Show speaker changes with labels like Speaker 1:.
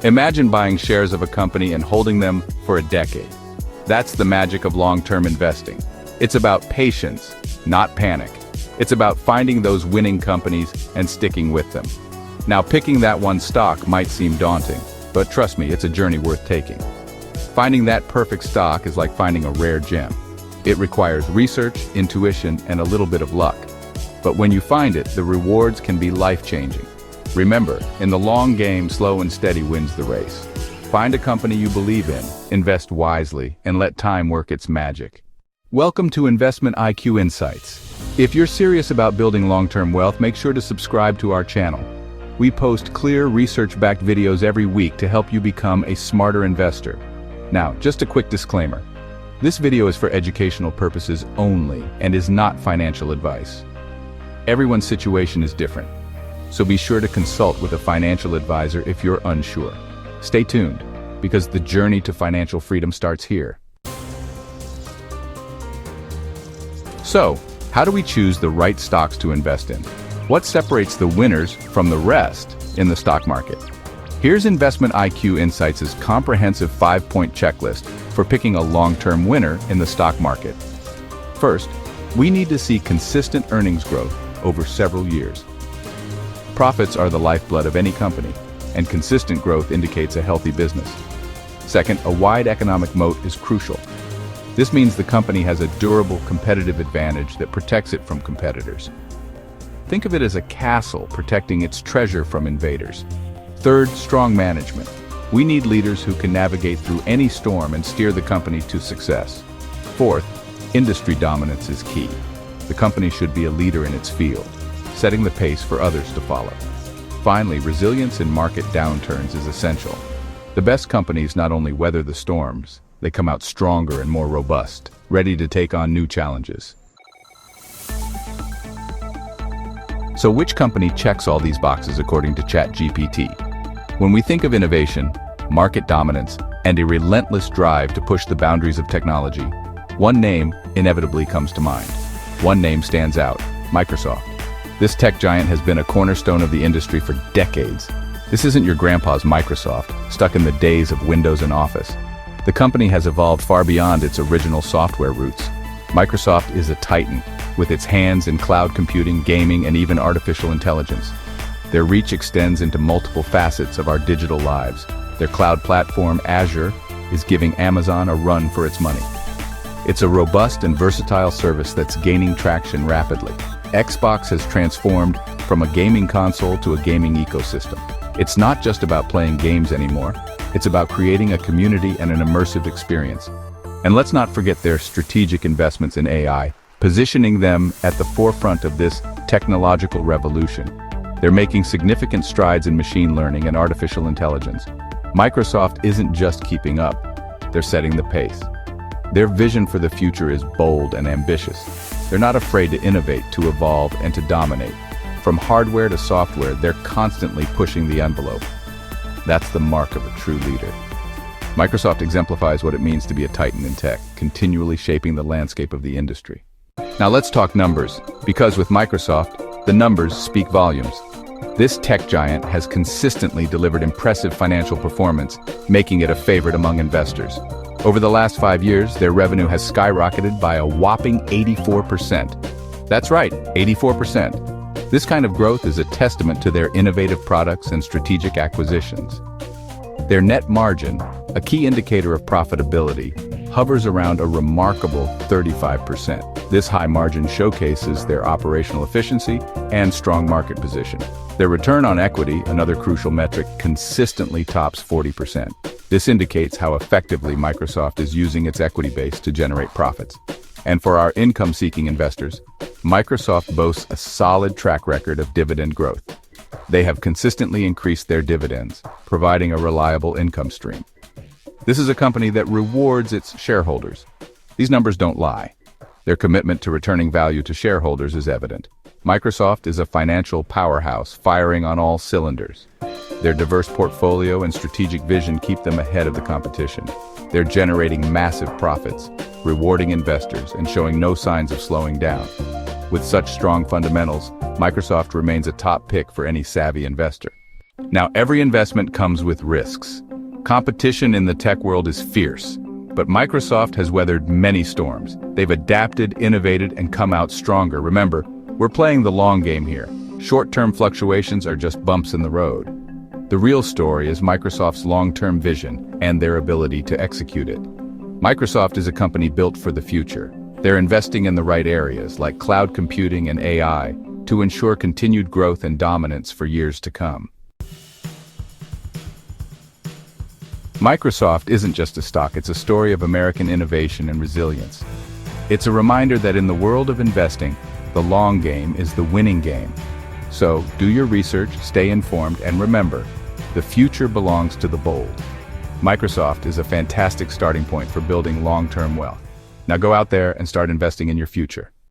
Speaker 1: Imagine buying shares of a company and holding them for a decade. That's the magic of long-term investing. It's about patience, not panic. It's about finding those winning companies and sticking with them. Now, picking that one stock might seem daunting, but trust me, it's a journey worth taking. Finding that perfect stock is like finding a rare gem. It requires research, intuition, and a little bit of luck. But when you find it, the rewards can be life-changing. Remember, in the long game, slow and steady wins the race. Find a company you believe in, invest wisely, and let time work its magic. Welcome to Investment IQ Insights. If you're serious about building long-term wealth, make sure to subscribe to our channel. We post clear, research-backed videos every week to help you become a smarter investor. Now, just a quick disclaimer. This video is for educational purposes only and is not financial advice. Everyone's situation is different, so be sure to consult with a financial advisor if you're unsure. Stay tuned, because the journey to financial freedom starts here. So, how do we choose the right stocks to invest in? What separates the winners from the rest in the stock market? Here's Investment IQ Insights' comprehensive 5-point checklist for picking a long-term winner in the stock market. First, we need to see consistent earnings growth over several years. Profits are the lifeblood of any company, and consistent growth indicates a healthy business. Second, a wide economic moat is crucial. This means the company has a durable competitive advantage that protects it from competitors. Think of it as a castle protecting its treasure from invaders. Third, strong management. We need leaders who can navigate through any storm and steer the company to success. Fourth, industry dominance is key. The company should be a leader in its field, setting the pace for others to follow. Finally, resilience in market downturns is essential. The best companies not only weather the storms, they come out stronger and more robust, ready to take on new challenges. So which company checks all these boxes according to ChatGPT? When we think of innovation, market dominance, and a relentless drive to push the boundaries of technology, one name inevitably comes to mind. One name stands out: Microsoft. This tech giant has been a cornerstone of the industry for decades. This isn't your grandpa's Microsoft, stuck in the days of Windows and Office. The company has evolved far beyond its original software roots. Microsoft is a titan, with its hands in cloud computing, gaming, and even artificial intelligence. Their reach extends into multiple facets of our digital lives. Their cloud platform, Azure, is giving Amazon a run for its money. It's a robust and versatile service that's gaining traction rapidly. Xbox has transformed from a gaming console to a gaming ecosystem. It's not just about playing games anymore. It's about creating a community and an immersive experience. And let's not forget their strategic investments in AI, positioning them at the forefront of this technological revolution. They're making significant strides in machine learning and artificial intelligence. Microsoft isn't just keeping up, they're setting the pace. Their vision for the future is bold and ambitious. They're not afraid to innovate, to evolve, and to dominate. From hardware to software, they're constantly pushing the envelope. That's the mark of a true leader. Microsoft exemplifies what it means to be a titan in tech, continually shaping the landscape of the industry. Now let's talk numbers, because with Microsoft, the numbers speak volumes. This tech giant has consistently delivered impressive financial performance, making it a favorite among investors. Over the last 5 years, their revenue has skyrocketed by a whopping 84%. That's right, 84%. This kind of growth is a testament to their innovative products and strategic acquisitions. Their net margin, a key indicator of profitability, hovers around a remarkable 35%. This high margin showcases their operational efficiency and strong market position. Their return on equity, another crucial metric, consistently tops 40%. This indicates how effectively Microsoft is using its equity base to generate profits. And for our income-seeking investors, Microsoft boasts a solid track record of dividend growth. They have consistently increased their dividends, providing a reliable income stream. This is a company that rewards its shareholders. These numbers don't lie. Their commitment to returning value to shareholders is evident. Microsoft is a financial powerhouse, firing on all cylinders. Their diverse portfolio and strategic vision keep them ahead of the competition. They're generating massive profits, rewarding investors, and showing no signs of slowing down. With such strong fundamentals, Microsoft remains a top pick for any savvy investor. Now, every investment comes with risks. Competition in the tech world is fierce, but Microsoft has weathered many storms. They've adapted, innovated, and come out stronger. Remember, we're playing the long game here. Short-term fluctuations are just bumps in the road. The real story is Microsoft's long-term vision and their ability to execute it. Microsoft is a company built for the future. They're investing in the right areas, like cloud computing and AI, to ensure continued growth and dominance for years to come. Microsoft isn't just a stock, it's a story of American innovation and resilience. It's a reminder that in the world of investing, the long game is the winning game. So, do your research, stay informed, and remember, the future belongs to the bold. Microsoft is a fantastic starting point for building long-term wealth. Now go out there and start investing in your future.